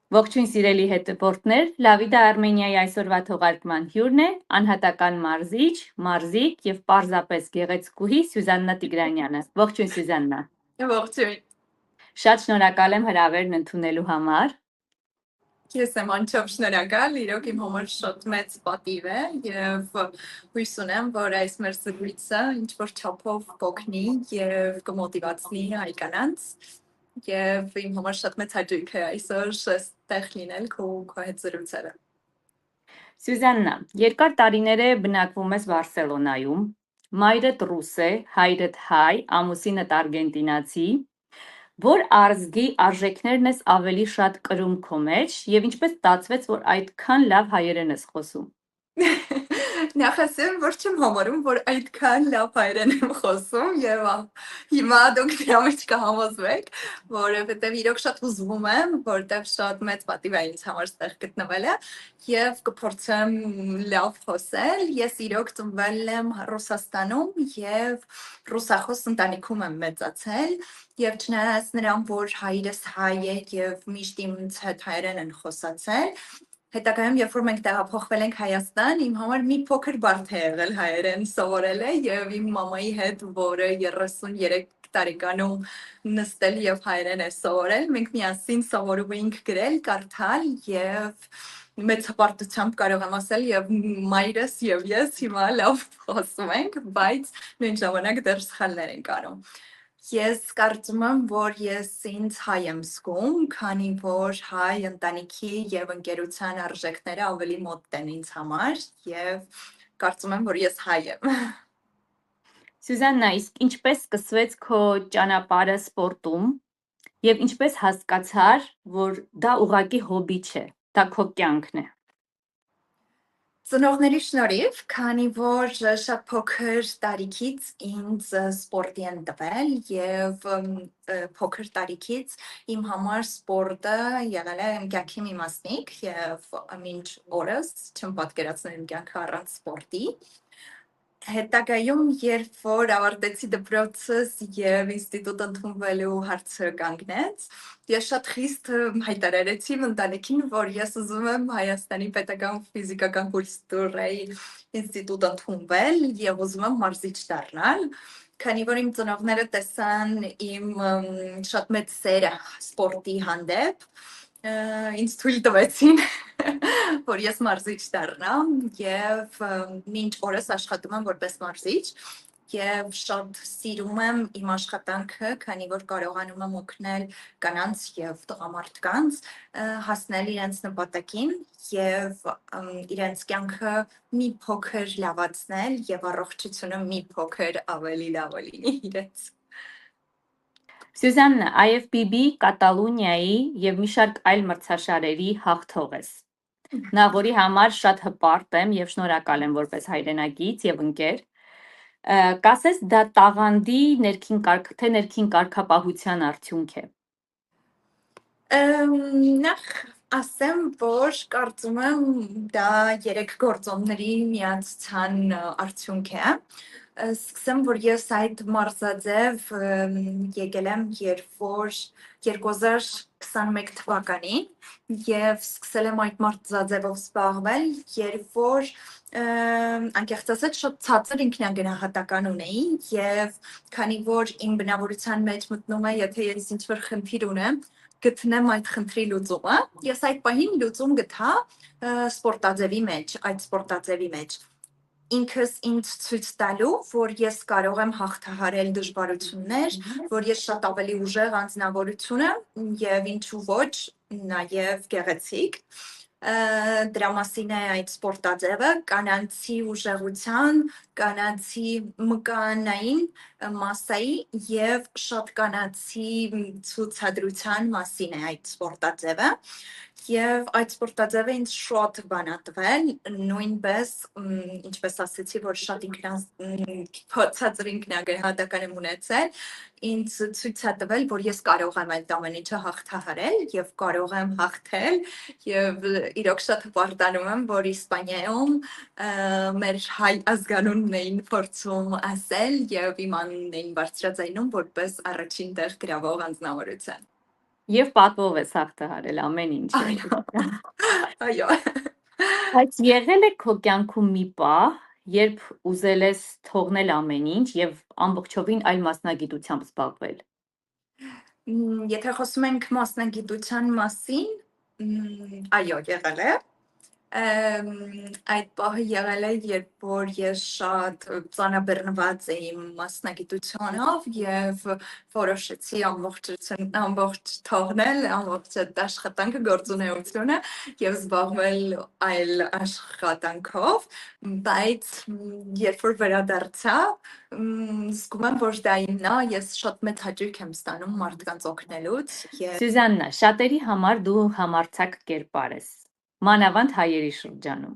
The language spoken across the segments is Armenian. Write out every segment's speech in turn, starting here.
Ողջույն սիրելի հետևորդներ, Լավիդա Արմենիայի այսօրվա թողարկման հյուրն է անհատական մարզիչ, մարզիկ եւ պարզապես գեղեցկուհի Սյուզաննա Տիգրանյանը։ Ողջույն Սյուզաննա։ Ողջույն։ Շատ շնորհակալ եմ հրավերն ընդունելու համար։ Ես եմ անչափ շնորհակալ, իրոք իմ համար շատ մեծ պատիվ է եւ հույս ունեմ, որ այս մեր զրույցը ինչ որ չափով կօգնի եւ կմոտիվացնի հայ կանանց եւ իմ համար շատ մեծ հաճույք է այսօր այստեղ լինել քո հետ զրուցելը։ Սյուզաննա, երկար տարիներ է բնակվում ես Բարսելոնայում, մայրդ ռուս է, հայրդ հայ, ամուսինդ արգենտինացի, որ ազգի արժեքներն ես ավելի շատ կրում քո մեջ եւ ինչպես ստացվեց, որ այդքան լավ հայերեն ես խոսում։ Նախ ասեմ, որ չեմ համարում, որ այդքան լավ հայերեն եմ խոսում եւ հիմա դուք դրա մեջ կհամոզվեք, որովհետեւ իրոք շատ հուզվում եմ, որտեւ շատ մեծ պատիվ է ինձ համար ստեղ գտնվելը եւ կփորձեմ լավ խոսել։ Ես իրոք ծնվել եմ Ռուսաստանում եւ ռուսախոս ընտանիքում եմ մեծացել եւ չնայած նրան, որ հայրս հայ է եւ միշտ ինձ հետ հայերեն են խոսացել, հետագայում, երբ որ մենք տեղափոխվել ենք Հայաստան, իմ համար մի փոքր բարդ է եղել հայերեն սովորելը եւ իմ մամայի հետ, որը 33 տարեկանում նստել եւ հայերեն է սովորել, մենք միասին սովորում էինք գրել, կարդալ եւ մեծ հպարտությամբ կարող եմ ասել եւ մայրս եւ ես հիմա լավ խոսում ենք, բայց նույն ժամանակ դեռ սխալներ ենք անում։ Ես կարծում եմ, որ ես ինձ հայ եմ զգում, քանի որ հայ ընտանիքի եւ ընկերության արժեքները ավելի մոտ են ինձ համար եւ կարծում եմ, որ ես հայ եմ։ Սյուզաննա, իսկ ինչպես սկսվեց քո ճանապարհը սպորտում եւ ինչպես հասկացար, որ դա ուղղակի հոբի չէ, դա քո կյանքն է։ Ծնողների շնորհիվ, քանի որ շատ փոքր տարիքից ինձ սպորտի են տվել եւ փոքր տարիքից իմ համար սպորտը եղել է իմ կյանքի մի մասնիկ եւ մինչ օրս չեմ պատկերացնում իմ կյանքը առանց սպորտի։ Հետագայում, երբ որ ավարտեցի դպրոցս եւ ինստիտուտ ընդունվելու հարցը կանգնեց, ես շատ խիստ հայտարարեցի ընտանիքին, որ ես ուզում եմ Հայաստանի պետական ֆիզիկական կուլտուրայի ինստիտուտ ընդունվել եւ ուզում եմ մարզիչ դառնալ, քանի որ իմ ծնողները տեսան իմ շատ մեծ սերը սպորտի հանդեպ, ինձ թույլ տվեցին, որ ես մարզիչ դառնամ եւ մինչ օրս աշխատում եմ որպես մարզիչ եւ շատ սիրում եմ իմ աշխատանքը, քանի որ կարողանում եմ օգնել կանանց եւ տղամարդկանց հասնել իրենց նպատակին եւ իրենց կյանքը մի փոքր լավացնել եւ առողջությունը մի փոքր ավելի լավ լինի իրենց։ Սյուզաննա, IFBB Կատալոնիայի եւ մի շարք այլ մրցաշարերի հաղթող ես։ Նախորի համար շատ հպարտ եմ եւ շնորհակալ եմ որպես հայրենագից եւ ընկեր։ Կասես դա տաղանդի ներքին կարգապահության արդյունք է։ Նախ ասեմ, որ կարծում եմ դա 3 գործոնների միացցան արդյունք է։ Սկսեմ, որ ես այդ մարզաձև եկել եմ, երբ որ 2021 թվականին եւ սկսել եմ այդ մարզաձևով զբաղվել, երբ որ անկեղծ ասած շատ ցածր ինքնագնահատական ունեի եւ քանի որ իմ բնավորության մեջ մտնում է, եթե ես ինչ-որ խնդիր ունեմ, գտնեմ այդ խնդրի լուծումը, ես այդ պահին լուծում գտա սպորտաձևի մեջ, ինքս ինձ ցույց տալու, որ ես կարող եմ հաղթահարել դժվարություններ, որ ես շատ ավելի ուժեղ անձնավորություն եմ եւ ինչու ոչ, նաեւ գեղեցիկ։ Դրա մասին է այդ սպորտաձևը, կանանցի ուժեղության, կանանցի մկանային մասսայի եւ շատ կանանցի ցուցադրության մասին է այդ սպորտաձևը եւ այդ սպորտաձևը ինձ շատ բան ա տվել, նույնպես ինչպես ասեցի, որ շատ ցածր ինքնագնահատական եմ ունեցել, ինձ ցույց ա տվել, որ ես կարող եմ այդ ամեն ինչը հաղթահարել եւ կարող եմ հաղթել եւ իրոք շատ հպարտանում եմ, որ Իսպանիայում մեր հայ ազգանունն էին փորձում ասել եւ իմ անունն էին բարձրաձայնում որպես առաջին տեղ գրավող անձնավորություն։ Եվ պատվով ես հաղթահարել ամեն ինչը։ Այո։ Բայց եղել է քո կյանքում մի պահ, երբ ուզել ես թողնել ամեն ինչ եւ ամբողջովին այլ մասնագիտությամբ զբաղվել։ Եթե խոսում ենք մասնագիտության մասին, այո, եղել է։ Այդ պահը եղել է, երբ որ ես շատ ծանրաբեռնված էի մասնագիտությունով եւ որոշեցի ամբողջ թողնել, ամբողջ այդ աշխատանքը, գործունեությունը եւ զբաղվել այլ աշխատանքով, բայց երբ որ վերադարձա, զգում եմ, որ դա իմն է, ես շատ մեծ հաճույք եմ ստանում մարդկանց օգնելուց եւ Սյուզաննա, շատերի համար դու համարձակ կերպար ես, մանավանդ հայերի շրջանում։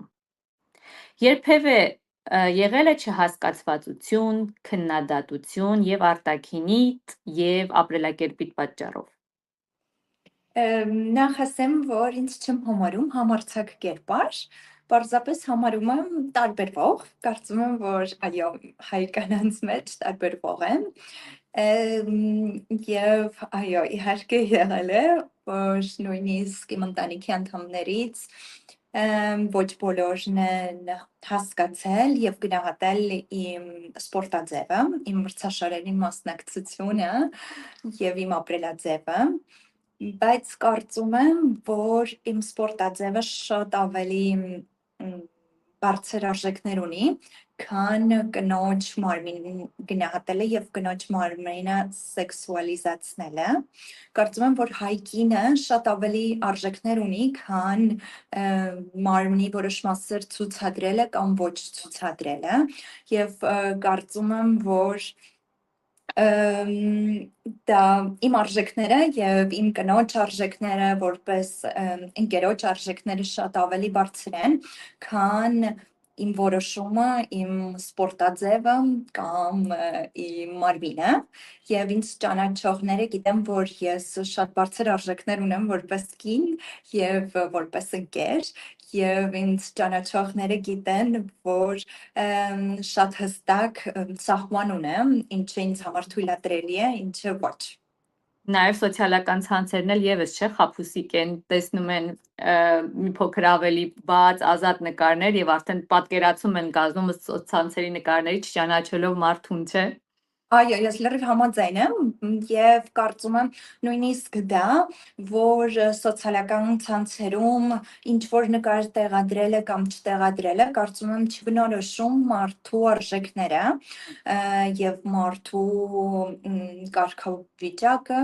Երբևէ եղել է չհասկացվածություն, քննադատություն եւ արտաքինիդ եւ ապրելակերպիդ պատճառով։ Նախ ասեմ, որ ինձ չեմ համարում համարձակ կերպար, պարզապես համարում եմ տարբերվող, կարծում եմ, որ այո, հայ կանանց մեջ տարբերվող եմ, եւ այո, իհարկե եղել է, որ նույնիսկ իմ ընտանիքի անդամներից ոչ բոլորն են հասկացել եւ գնահատել իմ սպորտաձևը, իմ մրցաշարերի մասնակցությունը եւ իմ ապրելաձևը, բայց կարծում եմ, որ իմ սպորտաձևը շատ ավելի բարձր արժեքներ ունի, քան կնոջ մարմին գնահատելը եւ կնոջ մարմինը սեքսուալիզացնելը։ Կարծում եմ, որ հայ կինը շատ ավելի արժեքներ ունի, քան մարմնի որոշ մասեր ցուցադրելը կամ ոչ ցուցադրելը, եւ կարծում եմ, որ դա իմ արժեքները եւ իմ կնոջ արժեքները որպես ընկերոջ արժեքները շատ ավելի բարձր են, քան իմ որոշումը, իմ սպորտաձևը կամ իմ մարմինը, եւ ինձ ճանաչողները գիտեմ, որ ես շատ բարձր արժեքներ ունեմ որպես կին եւ որպես ընկեր, եւ ինձ ճանաչողները գիտեն, որ շատ հստակ սահման ունեմ, ինչը ինձ համար թույլատրելի է, ինչը ոչ։ Նաև սոցիալական ցանցերն էլ եւս չէ խաբուսիկ են, տեսնում են մի փոքր ավելի բաց, ազատ նկարներ եւ արդեն պատկերացում են կազմում սոցցանցերի նկարներից չճանաչելով մարդուն, չէ։ Այո, ես լրիվ համաձայն եմ եւ կարծում եմ նույնիսկ դա, որ սոցիալական ցանցերում ինչ որ նկար տեղադրելը կամ չտեղադրելը, կարծում եմ չբնորոշում մարդու արժեքները եւ մարդու կարգավիճակը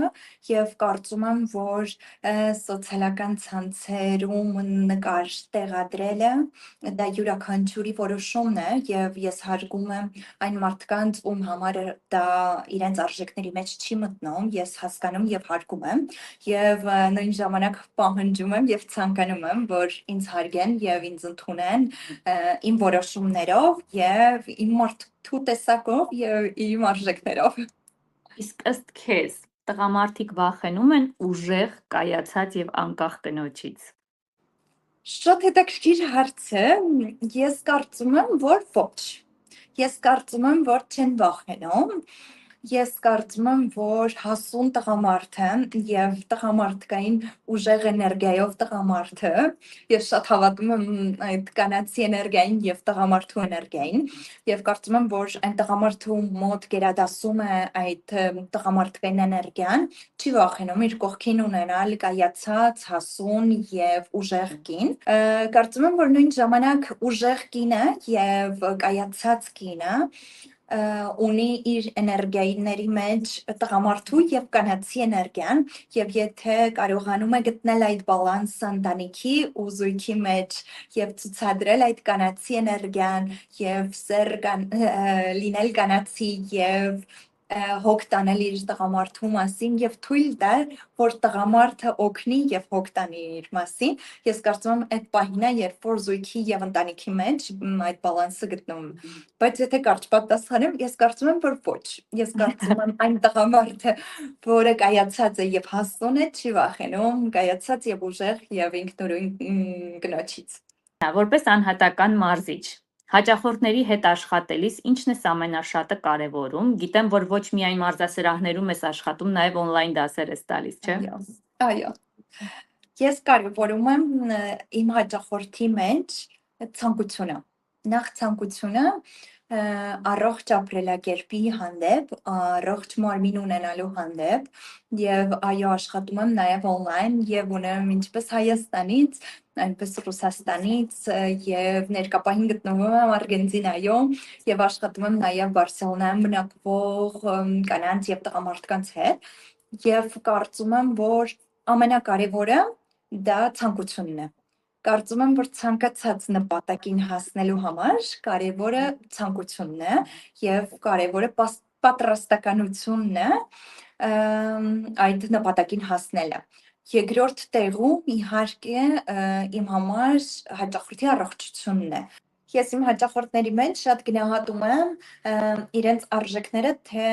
եւ կարծում եմ, որ սոցիալական ցանցերում նկար տեղադրելը դա յուրաքանչյուրի որոշումն է եւ ես հարգում եմ այն մարդկանց, ում համար դա իրենց արժեքների մեջ չի մտնում, ես հասկանում եւ հարգում եմ եւ նույն ժամանակ պահանջում եմ եւ ցանկանում եմ, որ ինձ հարգեն եւ ինձ ընդունեն իմ որոշումներով եւ իմ մարդու տեսակով եւ իմ արժեքներով։ Իսկ ըստ քեզ, տղամարդիկ վախենում են ուժեղ, կայացած եւ անկախ կնոջից։ Շատ հետաքրքիր հարց է, ես կարծում եմ, որ ոչ։ Ես կարծում եմ, որ չեն վախենում, ես կարծում եմ, որ հասուն տղամարդը եւ տղամարդկային ուժեղ էներգիայով տղամարդը, ես շատ հավատում եմ այդ կանացի էներգիային եւ տղամարդու էներգիային եւ կարծում եմ, որ այն տղամարդու մոտ գերադասում է այդ տղամարդկային էներգիան, չի վախենում իր կողքին ունենալ կայացած, հասուն եւ ուժեղ կին։ Կարծում եմ, որ նույն ժամանակ ուժեղ կինը եւ կայացած կինը ունի իր էներգիաների մեջ տղամարդու եւ կանացի էներգիան եւ եթե կարողանում է գտնել այդ բալանսը ընտանիքի ու զույգի մեջ եւ ցուցադրել այդ կանացի էներգիան եւ լինել կանացի եւ հոգ տանել իր տղամարդու մասին եւ թույլ տալ, որ տղամարդը օգնի եւ հոգ տանի իր մասին, ես կարծում եմ այդ պահին է, երբ որ զույգի եւ ընտանիքի մեջ այդ բալանսը գտնվում։ Բայց եթե կարճ պատասխանեմ, ես կարծում եմ, որ ոչ։ Ես կարծում եմ այն տղամարդը, որը կայացած է եւ հասուն է, չի վախենում, կայացած եւ ուժեղ եւ ինքնուրույն կնոջից։ Որպես անհատական մարզիչ, հաճախորդների հետ աշխատելիս ինչն ես ամենաշատը կարևորում։ Գիտեմ, որ ոչ միայն մարզասրահներում ես աշխատում, նաև on-line դասեր ես տալիս, չէ՞։ Այո, ես կարևորում եմ իմ հաճախորդի մեջ ցանկությունը։ Նախ ցանկությունը առողջ ապրելակերպի հանդեպ, առողջ մարմին ունենալու հանդեպ եւ այո աշխատում եմ նաեւ on-line եւ ունեմ ինչպես Հայաստանից, այնպես Ռուսաստանից եւ ներկապահին գտնվում եմ Արգենտինայում եւ աշխատում եմ նաեւ Բարսելոնայում բնակվող կանանց եւ տղամարդկանց հետ եւ կարծում եմ, որ ամենակարևորը դա ցանկությունն է։ Կարծում եմ, որ ցանկացած նպատակին հասնելու համար կարևորը ցանկությունն է եւ կարևորը պատրաստականությունն է այդ նպատակին հասնելը։ Երկրորդ տեղում իհարկե իմ համար հաճախորդի առողջությունն է։ Ես իմ հաճախորդների մեջ շատ գնահատում եմ իրենց արժեքները, թե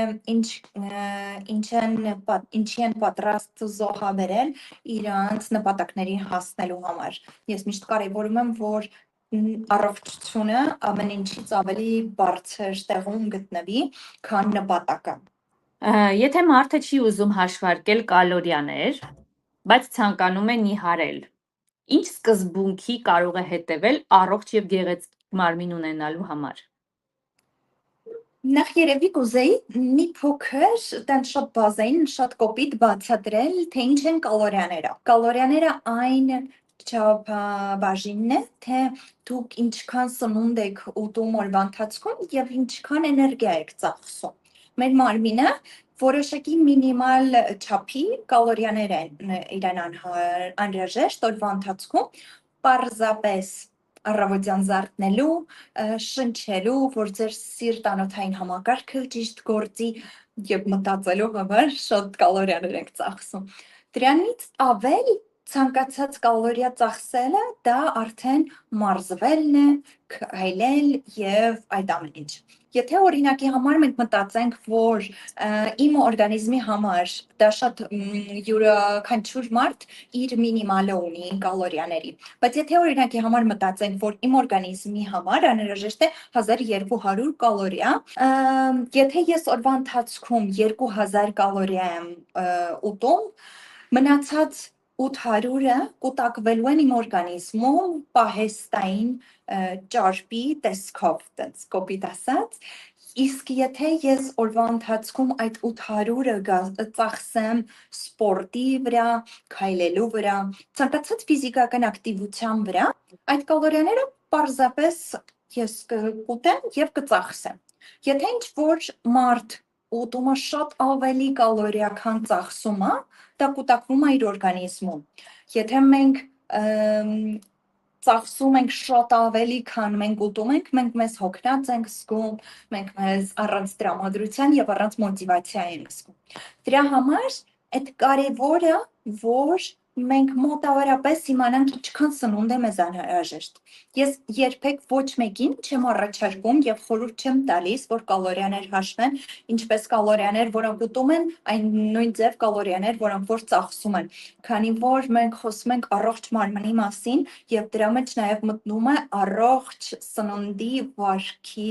ինչի են պատրաստ զոհաբերել իրանց նպատակներին հասնելու համար։ Ես միշտ կարևորում եմ, որ առողջությունը ամեն ինչից ավելի բարձր տեղում գտնվի, քան նպատակը։ Եթե մարդը չի ուզում հաշվարկել կալորիաներ, բայց ցանկանում է նիհարել, ինչ սկզբունքի կարող է հետևել առողջ եւ գեղեցիկ մարմին ունենալու համար։ Նախ երևի կուզեի մի փոքր տենց շատ բազային, շատ կոպիտ բացատրել, թե ինչ են կալորիաները։ Կալորիաները այն չափաբաժինն է, թե դուք ինչքան սնունդ եք ուտում օրվա ընթացքում եւ ինչքան էներգիա եք ծախսում։ Մեր մարմինը որոշակի մինիմալ չափի կալորիաներ են իրեն անհրաժեշտ օրվա ընթացքում, պարզապես առավոտյան զարթնելու, շնչելու, որ ձեր սիրտանոթային համակարգը ճիշտ գործի եւ մտածելու համար շատ կալորիաներ եք ծախսում։ Դրանից ավել ցանկացած կալորիա ծախսելը դա արդեն մարզվելն է, քայլել եւ այդ ամեն ինչ։ Եթե օրինակի համար մենք մտածենք, որ իմ օրգանիզմի համար դա շատ յուրաքանչյուր մարդ իր մինիմալը ունի կալորիաների, բայց եթե օրինակի համար մտածենք, որ իմ օրգանիզմի համար անհրաժեշտ է 1200 կալորիա, եթե ես օրվա ընթացքում 2000 կալորիա եմ ուտում, մնացած 800-ը կուտակվելու են իմ օրգանիզմում պահեստային ճարպի տեսքով, տենց կոպիտ ասած, իսկ եթե ես օրվա ընթացքում այդ 800-ը ծախսեմ սպորտի վրա, քայլելու վրա, ցանկացած ֆիզիկական ակտիվության վրա, այդ կալորիաները պարզապես ես կուտեմ եւ կծախսեմ։ Եթե ինչ-որ մարդ ուտումը շատ ավելի կալորիա, քան ծախսումը, դա կուտակվում է իր օրգանիզմում։ Եթե մենք ծախսում ենք շատ ավելի, քան մենք ուտում ենք, մենք մեզ հոգնած ենք զգում, մենք մեզ առանց տրամադրության եւ առանց մոտիվացիա ենք զգում։ Դրա համար այդ կարևորը, որ մենք մոտավորապես իմանանք ինչքան սնունդ է մեզ անհրաժեշտ։ Ես երբեք ոչ մեկին չեմ առաջարկում եւ խորհուրդ չեմ տալիս, որ կալորիաներ հաշվեն, ինչպես կալորիաներ, որոնք ուտում են, այն նույն ձև կալորիաներ, որոնք որ ծախսում են, քանի որ մենք խոսում ենք առողջ մարմնի մասին եւ դրա մեջ նաեւ մտնում է առողջ սննդի վարքի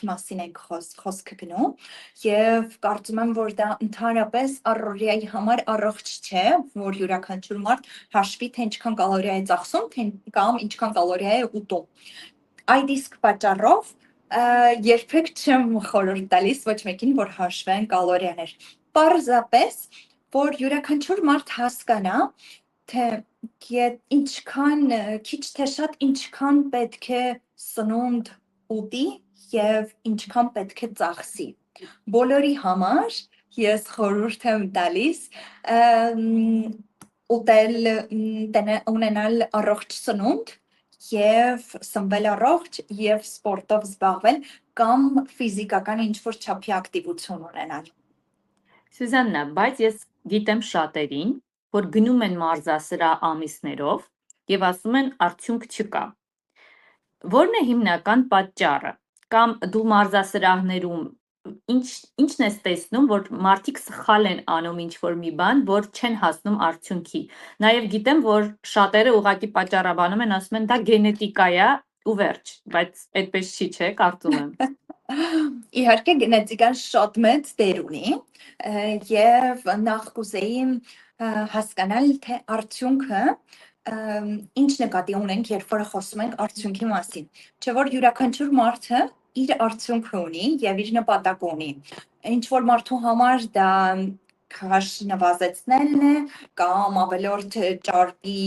մասին ենք խոսքը գնում եւ կարծում եմ, որ դա ընդհանրապես առօրյայի համար առողջ չէ, որ յուրաքանչյուր մարդ հաշվի, թե ինչքան կալորիա է ծախսում, կամ ինչքան կալորիա է ուտում։ Այդ իսկ պատճառով երբեք չեմ խորհուրդ տալիս ոչ մեկին, որ հաշվեն կալորիաներ։ Պարզապես, որ յուրաքանչյուր մարդ հասկանա, թե ինչքան քիչ թե շատ ինչքան պետք է սնունդ ուտի եւ ինչքան պետք է ծախսի։ Բոլորի համար ես խորհուրդ եմ տալիս ուտել, ունենալ առողջ սնունդ եւ սնվել առողջ եւ սպորտով զբաղվել կամ ֆիզիկական ինչ-որ չափի ակտիվություն ունենալ։ Սյուզաննա, բայց ես գիտեմ շատերին, որ գնում են մարզասրահ ամիսներով եւ ասում են արդյունք չկա։ Որն է հիմնական պատճառը, կամ դու մարզասրահներում ինչն ես տեսնում, որ մարդիկ սխալ են անում ինչ-որ մի բան, որ չեն հասնում արդյունքի։ Նաև գիտեմ, որ շատերը ուղղակի պատճառաբանում են, ասում են դա գենետիկա է ու վերջ, բայց այդպես չի, չէ, կարծում եմ։ Իհարկե գենետիկան շատ մեծ դեր ունի եւ նախ կուզեի հասկանալ, թե արդյունքը ինչ նկատի ունենք, երբ որ խոսում ենք արդյունքի մասին։ Չէ՞ որ յուրաքանչյուր մարդը իր արդյունքը ունի եւ իր նպատակը ունի։ Ինչ որ մարդու համար դա քաշ նվազեցնելն է կամ ավելորդ ճարպի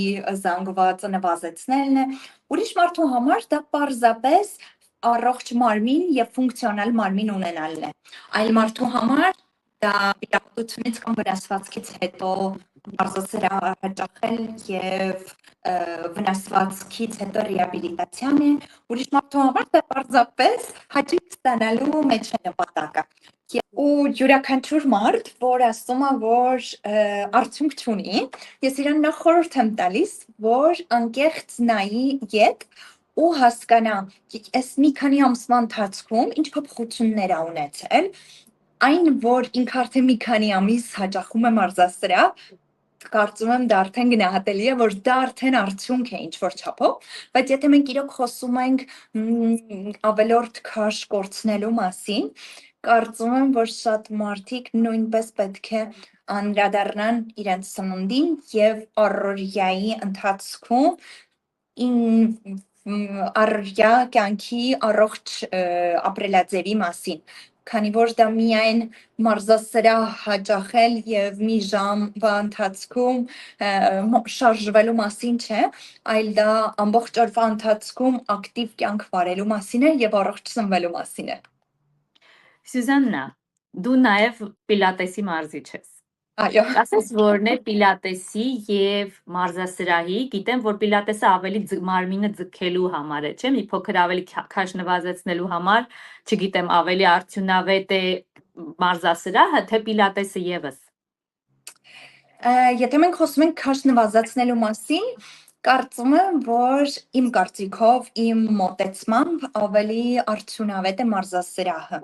զանգվածը նվազեցնելն է, ուրիշ մարդու համար դա պարզապես առողջ մարմին եւ ֆունկցիոնալ մարմին ունենալն է։ Այլ մարդու համար դա վիրահատությունից կամ վնասվածքից հետո մարզասրահ հաճախել եւ վնասվածքից հետո ռեաբիլիտացիան է, ուրիշ մարդու համար դա պարզապես հաճույք ստանալու մեջ է նպատակը։ Ու յուրաքանչյուր մարդ, որ ասում է, որ արդյունք չունի, ես իրան նախ խորհուրդ եմ տալիս, որ անկեղծ նայի ետ ու հասկանա, այս մի քանի ամսվա ընթացքում ինչ փոփոխություններ ա ունեցել, այն, որ ինքը արդեն մի քանի ամիս հաճախում է մարզասրահ, կարծում եմ դա արդեն գնահատելի է, որ դա արդեն արդյունք է ինչ-որ չափով, բայց եթե մենք իրոք խոսում ենք ավելորդ քաշ կորցնելու մասին, կարծում եմ, որ շատ մարդիկ նույնպես պետք է անդրադառնան իրենց սննդին եւ առօրյայի ընթացքում առօրյա կյանքի առողջ ապրելաձևի մասին, քանի որ դա միայն մարզասրահ հաճախել եւ մի ժամվա ընթացքում շարժվելու մասին չէ, այլ դա ամբողջ օրվա ընթացքում ակտիվ կյանք վարելու մասին է եւ առողջ սնվելու մասին է։ Սյուզաննա, դու նաև պիլատեսի մարզիչ ես։ Այո։ Ասես որն է պիլատեսի եւ մարզասրահի, գիտեմ, որ պիլատեսը ավելի մարմինը ձգելու համար է, չէ՞, մի փոքր ավելի քաշ նվազեցնելու համար, չգիտեմ, ավելի արդյունավետ է մարզասրահը, թե պիլատեսը եւս։ Եթե մենք խոսում ենք քաշ նվազեցնելու մասին, կարծում եմ, որ իմ կարծիքով, իմ մոտեցմամբ ավելի արդյունավետ է մարզասրահը,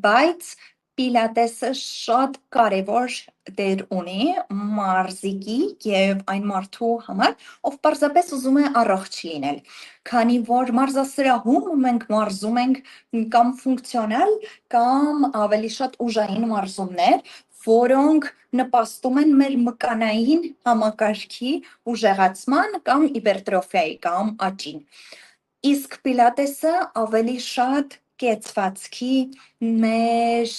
բայց պիլատեսը շատ կարևոր դեր ունի մարզիկի եւ այն մարդու համար, ով պարզապես ուզում է առողջ լինել, քանի որ մարզասրահում մենք մարզում ենք կամ ֆունկցիոնալ կամ ավելի շատ ուժային մարզումներ, որոնք նպաստում են մեր մկանային համակարգի ուժեղացման կամ հիպերտրոֆիայի կամ աճին։ Իսկ պիլատեսը ավելի շատ կեցվածքի, մեր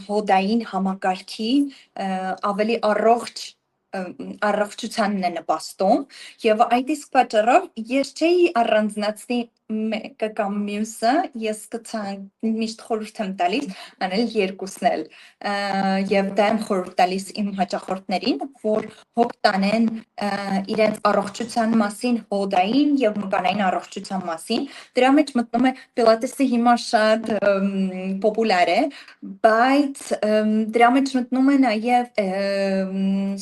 հոդային համակարգի ավելի առողջությանն է նպաստում եւ այդ իսկ պատճառով ես չէի առանձնացնի մեկը կամ մյուսը, ես միշտ խորհուրդ եմ տալիս անել երկուսն էլ եւ դա եմ խորհուրդ տալիս իմ հաճախորդներին, որ հոգ տանեն իրենց առողջության մասին, հոդային եւ մկանային առողջության մասին։ Դրա մեջ մտնում է պիլատեսը հիմա շատ պոպուլար է, բայց դրա մեջ մտնում է նաեւ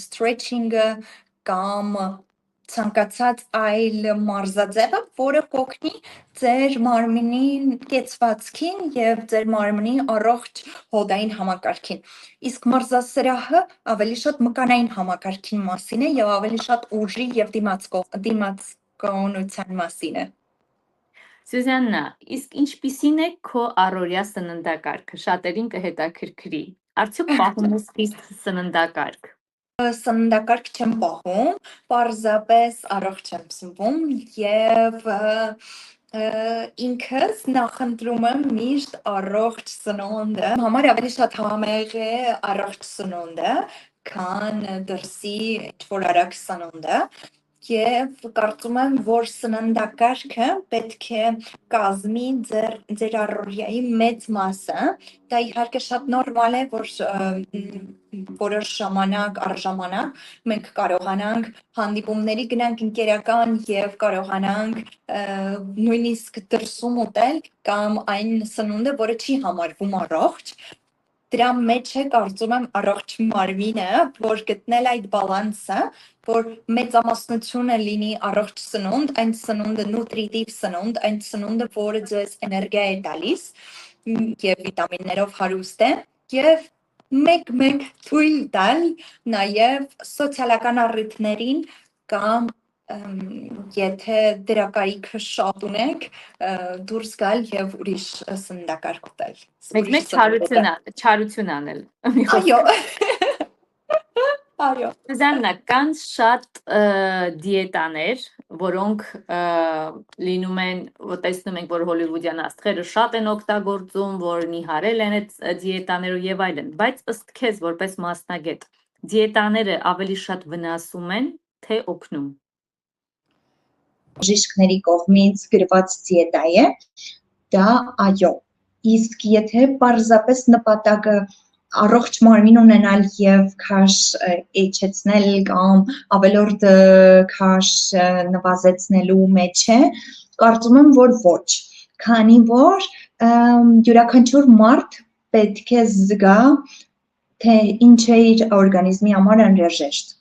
stretching-ը կամ ցանկացած այլ մարզաձևը, որը կօգնի ձեր մարմնի կեցվածքին եւ ձեր մարմնի առողջ հոդային համակարգին։ Իսկ մարզասրահը ավելի շատ մկանային համակարգի մասին է եւ ավելի շատ ուժի եւ դիմացկունության մասին է։ Սյուզաննա, իսկ ինչպիսին է քո առօրյա սննդակարգը, շատերին կհետաքրքրի։ Արդյոք պահում ես խիստ սննդակարգ։ Սննդակարգ չեմ պահում, պարզապես առողջ եմ սնվում եւ ինքս նախընտրում եմ միշտ առողջ սնունդը։ Համար ավելի շատ համեղ է առողջ սնունդը, քան դրսի ինչ-որ արագ սնունդը։ Եվ կարծում եմ, որ սննդակարգը պետք է կազմի ձեր առօրյայի մեծ մասը։ Դա իհարկե շատ նորմալ է, որ որոշ ժամանակ առ ժամանակ մենք կարողանանք հանդիպումների գնանք ընկերական եւ կարողանանք նույնիսկ դրսում ուտել կամ այն սնունդը, որը չի համարվում առողջ։ Դրա մեջ է կարծում եմ առողջ մարմինը, որ գտնել այդ բալանսը, որ մեծամասնությունը լինի առողջ սնունդ, այն սնունդը նուտրիտիվ սնունդ, այն սնունդը, որը ձեզ էներգիա է տալիս եւ վիտամիններով հարուստ է, եւ մեկ թույլ տալ նաեւ սոցիալական առիթներին կամ եթե դրա կարիքը շատ ունեք, դուրս գալ եւ ուրիշ սննդակարգ ուտել։ Մեկ չարություն անել։ Այո։ Այո։ Սուզաննա, կան շատ դիետաներ, որոնք լինում են, տեսնում ենք, որ հոլիվուդյան աստղերը շատ են օգտագործում, որ նիհարել են այդ դիետաներով եւ այլն, բայց ըստ քեզ որպես մասնագետ, դիետաները ավելի շատ վնասում են, թե օգնում։ Բժիշկների կողմից գրված դիետա է, դա այո։ Իսկ եթե պարզապես նպատակը առողջ մարմին ունենալ եւ քաշ էջեցնել կամ ավելորդ քաշ նվազեցնելու մեջ է, կարծում եմ, որ ոչ, քանի որ յուրաքանչյուր մարդ պետք է զգա, թե ինչ է իր օրգանիզմի համար անհրաժեշտ։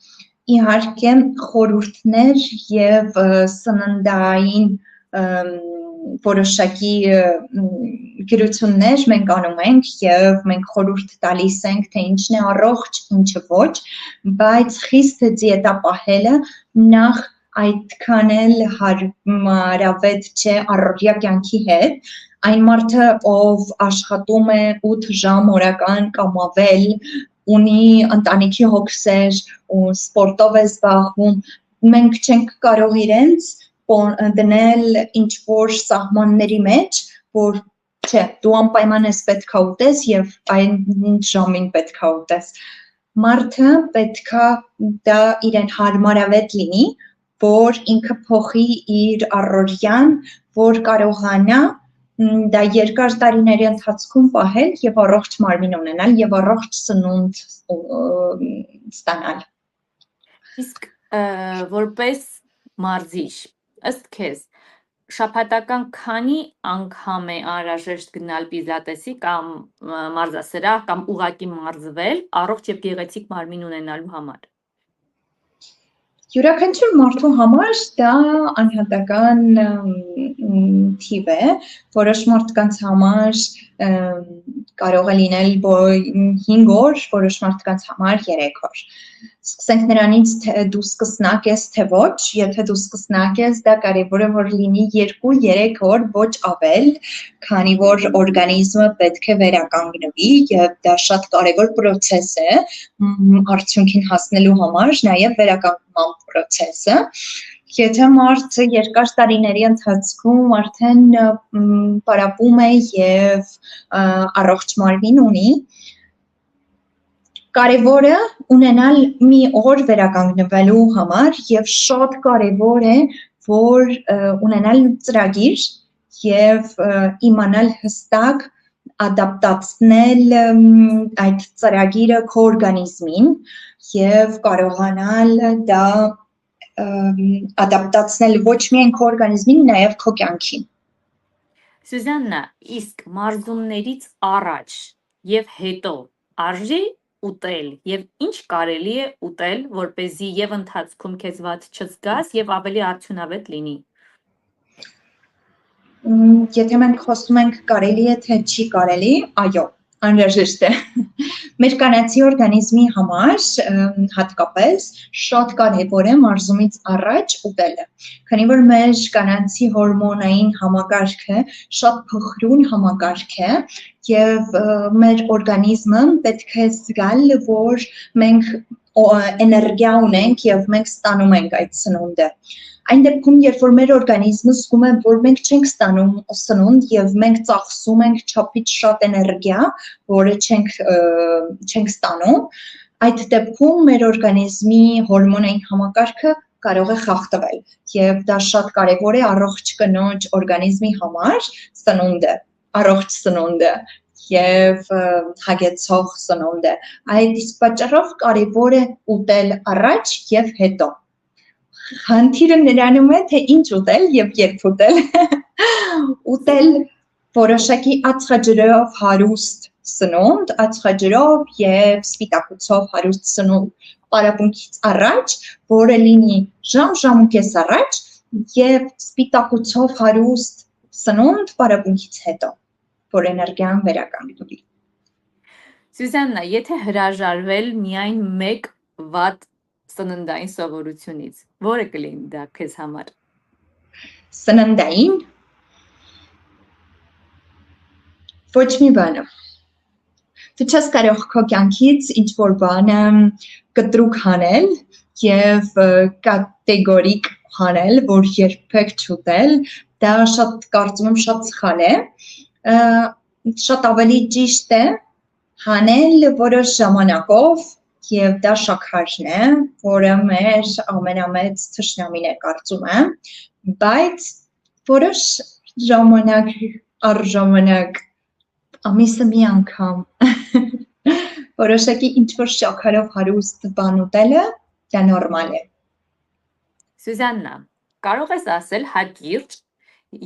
Իհարկե խորհուրդներ եւ սննդային որոշակի գրություններ մենք անում ենք եւ մենք խորհուրդ տալիս ենք, թե ինչն է առողջ, ինչը ոչ, բայց խիստ դիետա պահելը նախ այդքան էլ հարմարավետ չէ առօրյա կյանքի հետ։ Այն մարդը, ով աշխատում է 8 ժամ օրական կամ ավել, ունի ընտանիքի հոգսեր ու սպորտով է զբաղվում, մենք չենք կարող իրենց դնել ինչ-որ սահմանների մեջ, որ չէ, դու անպայման ես պետքա ուտես եւ այն ժամին պետքա ուտես։ Մարդը պետքա դա իրեն հարմարավետ լինի, որ ինքը փոխի իր առօրյան, որ կարողանա դա երկար տարիների ընթացքում պահել եւ առողջ մարմին ունենալ եւ առողջ սնունդ ստանալ։ Իսկ որպես մարզիչ, ըստ քեզ, շաբաթական քանի անգամ է անհրաժեշտ գնալ պիլատեսի կամ մարզասրահ կամ ուղղակի մարզվել առողջ եւ գեղեցիկ մարմին ունենալու համար։ Յուրաքանչյուր մարդու համար դա անհատական թիվ է, որոշ մարդկանց համար կարող է լինել 5 օր, որոշ մարդկանց համար 3 օր։ Սկսենք նրանից, թե դու սկսնակ ես, թե ոչ, եթե դու սկսնակ ես, դա կարևոր է, որ լինի 2-3 օր, ոչ ավել, քանի որ օրգանիզմը պետք է վերականգնվի եւ դա շատ կարևոր process է արդյունքին հասնելու համար, նաեւ վերականգնման process-ը։ Եթե մարդը երկար տարիների ընթացքում արդեն պարապում է եւ առողջ մարմին ունի, կարևոր է ունենալ մի օր վերականգնվելու համար եւ շատ կարևոր է, որ ունենալ ծրագիր եւ իմանալ հստակ ադապտացնել այդ ծրագիրը քո օրգանիզմին եւ կարողանալ դա ադապտացնել ոչ միայն քո օրգանիզմին, նաեւ քո կյանքին։ Սուզաննա, իսկ մարզումներից առաջ եւ հետո արժի ուտել եւ ինչ կարելի է ուտել, որպեսզի եւ ընթացքում քեզ վատ չզգաս եւ ավելի արդյունավետ լինի։ Եթե մենք խոսում ենք կարելի է, թե չի կարելի, այո, անհրաժեշտ է։ Մեր կանացի օրգանիզմի համար հատկապես շատ կարևոր է մարզումից առաջ ուտելը, քանի որ մեր կանացի հորմոնային համակարգը շատ փխրուն համակարգ է եւ մեր օրգանիզմը պետք է զգալ, որ մենք էներգիա ունենք եւ մենք ստանում ենք այդ սնունդը։ Այն դեպքում, երբ որ մեր օրգանիզմը զգում է, որ մենք չենք ստանում սնունդ եւ մենք ծախսում ենք չափից շատ էներգիա, որը չենք ստանում, այդ դեպքում մեր օրգանիզմի հորմոնային համակարգը կարող է խախտվել եւ դա շատ կարեւոր է առողջ կնոջ օրգանիզմի համար սնունդը, առողջ սնունդը եւ հագեցող սնունդը։ Այդ իսկ պատճառով կարեւոր է ուտել առաջ եւ հետո։ Խնդիրը նրանում է, թե ինչ ուտել եւ երբ ուտել։ Ուտել որոշակի ածխաջրով հարուստ սնունդ, ածխաջրով եւ սպիտակուցով հարուստ սնունդ պարապմունքից առաջ, որը լինի ժամ-ժամուկես առաջ եւ սպիտակուցով հարուստ սնունդ պարապմունքից հետո, որ էներգիան վերականգնվի։ Սուզաննա, եթե հրաժարվել միայն մեկ վատ սննդային սովորությունից, որը կլինի դա քեզ համար։ Սննդային ոչ մի բանը։ դու չես կարող քո կյանքից ինչ-որ բան կտրուկ հանել եւ կատեգորիկ հանել, որ երբեք չուտել, դա շատ կարծում եմ շատ սխալ է, շատ ավելի ճիշտ է հանել որոշ ժամանակով եւ դա շաքարն է, որը մեր ամենամեծ թշնամին է կարծում եմ, բայց որոշ ժամանակ առ ժամանակ ամիսը մի անգամ որոշակի ինչ-որ շաքարով հարուստ բան ուտելը դա նորմալ է։ Սուզաննա, կարող ես ասել հակիրճ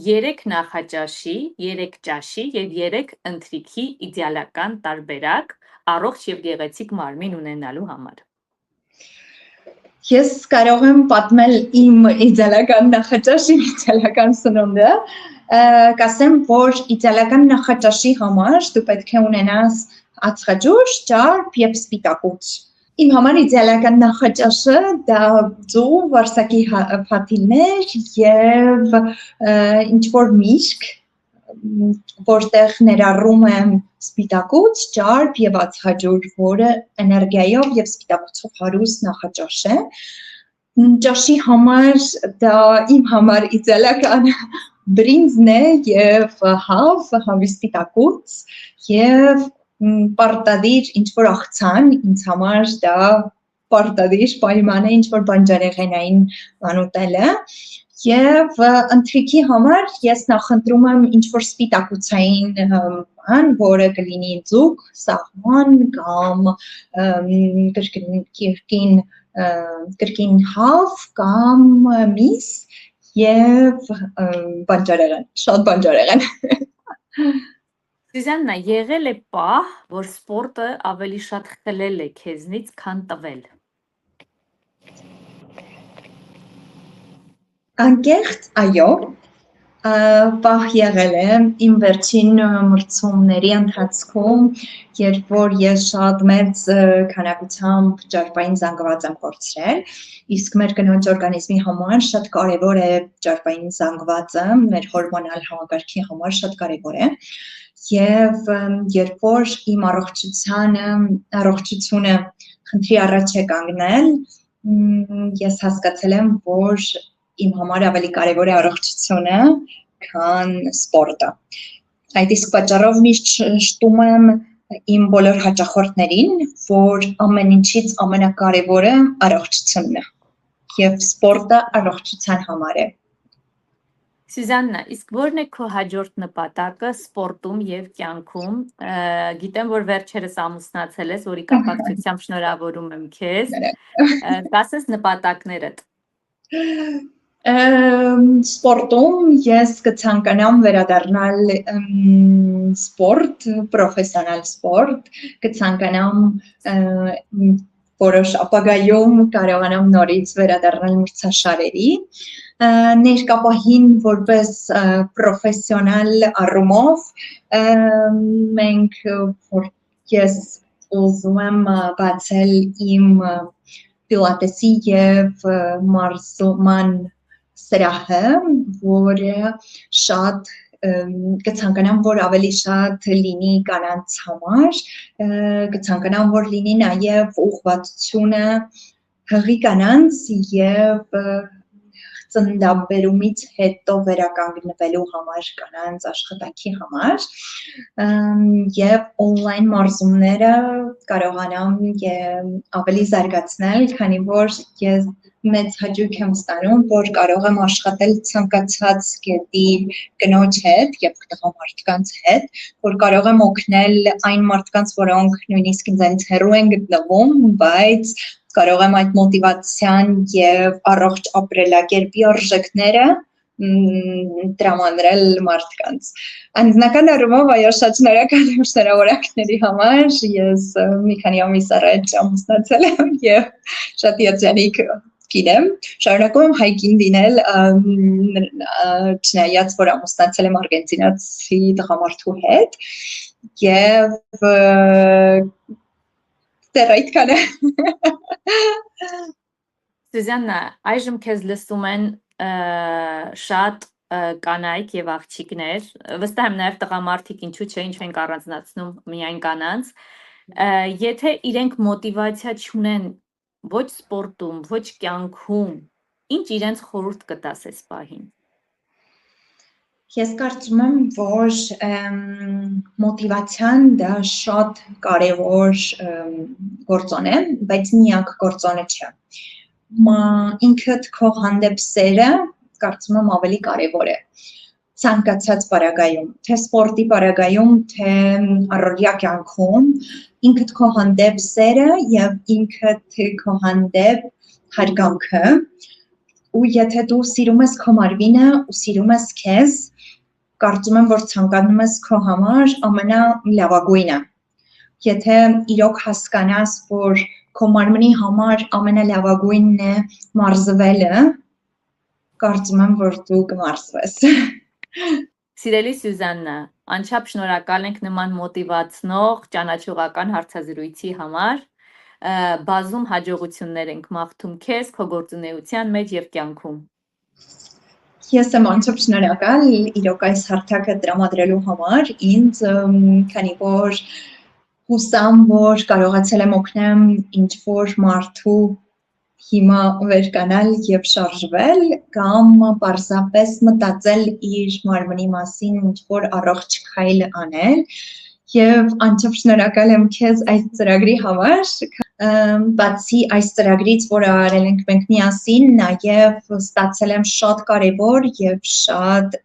3 նախաճաշի, 3 ճաշի եւ 3 ընթրիքի իդեալական տարբերակ առողջ եւ գեղեցիկ մարմին ունենալու համար։ Ես կարող եմ պատմել իմ իդեալական նախաճաշի, իդեալական սնունդը, կասեմ, որ իդեալական նախաճաշի համար դու պետք է ունենաս ածխաջուր, ճարպ եւ սպիտակուց։ Իմ համար իդեալական նախաճաշը դա ձու, վարսակի փաթիլներ եւ ինչ-որ միշկ, որտեղ ներառում եմ սպիտակուց, ճարպ եւ ածխաջուր, որը էներգիայով եւ սպիտակուցով հարուստ նախաճաշ է։ Ճաշի համար դա իմ համար իդեալական բրինձն է եւ հավի սպիտակուց եւ պարտադիր ինչ-որ աղցան, ինձ համար դա պարտադիր պայման է ինչ-որ բանջարեղենային բան ուտելը եւ ընթրիքի համար ես նախընտրում եմ ինչ-որ սպիտակուցային բան, որը կլինի ձուկ, սաղմոն կամ կրկին հավ կամ միս եւ բանջարեղեն, շատ բանջարեղեն։ Սուզաննա, եղել է պահ, որ սպորտը ավելի շատ խլել է քեզնից, քան տվել։ Անկեղծ, այո, պահ եղել է իմ վերջին մրցումների ընթացքում, երբ որ ես շատ մեծ քանակությամբ ճարպային զանգված եմ կորցրել, իսկ մեր կնոջ օրգանիզմի համար շատ կարևոր է ճարպային զանգվածը, մեր հորմոնալ համակարգի համար շատ կարևոր է, եւ երբ որ իմ առողջությունը խնդրի առաջ է կանգնել, ես հասկացել եմ, որ իմ համար ավելի կարևոր է առողջությունը, քան սպորտը։ Այդ իսկ պատճառով միշտ շտում եմ իմ բոլոր հաճախորդներին, որ ամեն ինչից ամենակարևորը առողջությունն է, եւ սպորտը առողջության համար է։ Սուզաննա, իսկ ո՞րն է քո հաջորդ նպատակը սպորտում եւ կյանքում։ Գիտեմ, որ վերջերս ամուսնացել ես, որի կապակցությամբ շնորհավորում եմ քեզ։ Դասես նպատակներդ։ Սպորտում ես կցանկանամ վերադառնալ սպորտ, պրոֆեսիոնալ սպորտ, կցանկանամ որոշ ապագայում կարողանամ նորից վերադառնալ մրցաշարերի, ներկապահին որպես պրոֆեսիոնալ առումով, մենք որ ես ուզում եմ բացել իմ պիլատեսի եւ մարզման սրահը, որը շատ կցանկանամ, որ ավելի շատ լինի կանանց համար, կցանկանամ, որ լինի նաև ուղղվածությունը հղի կանանց եւ ծննդաբերումից հետո վերականգնվելու համար կանանց աշխատանքի համար եւ on-line մարզումները կարողանամ ավելի զարգացնել, քանի որ ես մեծ հաճույք եմ ստանում, որ կարող եմ աշխատել ցանկացած կետի կնոջ հետ եւ տղամարդկանց հետ, որ կարող եմ օգնել այն մարդկանց, որոնք նույնիսկ ինձանից հեռու են գտնվում, բայց կարող եմ այդ մոտիվացիան եւ առողջ ապրելակերպի արժեքները տրամադրել մարդկանց։ Անձնական առումով այո, շատ շնորհակալ եմ շնորհավորակների համար, ես մի քանի ամիս առաջ ամուսնացել եմ եւ շատ երջանիկ կին եմ, շարունակում եմ հայկին լինել, չնայած որ ամուսնացել եմ արգենտինացի տղամարդու հետ եւ դեռ այդքան է։ Սուզաննա, այժմ քեզ լսում են շատ կանայք եւ աղջիկներ, վստահ եմ նաեւ տղամարդիկ ինչու չէ, ինչ ենք առանձնացնում միայն կանանց, Եթե իրենք մոտիվացիա չունեն ոչ սպորտում, ոչ կյանքում, ինչ իրենց խորհուրդ կտաս այս պահին։ Ես կարծում եմ, որ մոտիվացիան դա շատ կարևոր գործոն է, բայց միակ գործոնը չէ։ Ինքդ քո հանդեպ սերը կարծում եմ ավելի կարևոր է։ Ցանկացած պարագայում, թե սպորտի պարագայում, թե առօրյա կյանքում, ինքդ քո հանդեպ սերը եւ ինքդ քո հանդեպ հարգանքը, ու եթե դու սիրում ես քո մարմինը ու սիրում ես քեզ, կարծում եմ, որ ցանկանում ես քո համար ամենալավագույնը։ Եթե իրոք հասկանաս, որ քո մարմնի համար ամենալավագույնն է մարզվելը, կարծում եմ, որ դու կմարզվես։ Սիրելի Սյուզաննա, անչափ շնորհակալ ենք նման մոտիվացնող ճանաչողական հարցազրույցի համար։ Բազում հաջողություններ ենք մաղթում քեզ, քո գործունեության մեջ եւ կյանքում։ Ես եմ անչափ շնորհակալ իրոք այս հարթակը տրամադրելու համար, ինձ, քանի որ հուսամ, որ կարողացել եմ օգնեմ ինչ-որ մարդու հիմա վերկանալ եւ շարժվել կամ պարզապես մտածել իր մարմնի մասին ինչ-որ առողջ քայլ անել եւ անչափ շնորհակալ եմ քեզ այս ծրագրի համար, բացի այս ծրագրից, որը արել ենք մենք միասին, նաեւ ստացել եմ շատ կարեւոր եւ շատ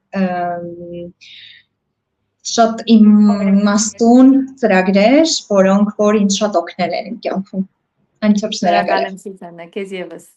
իմաստուն ծրագրեր, որոնք որ ինձ շատ օգնել են իմ կյանքում։ Անչափ շնորհակալ եմ։ Սյուզաննա, քեզ եւս։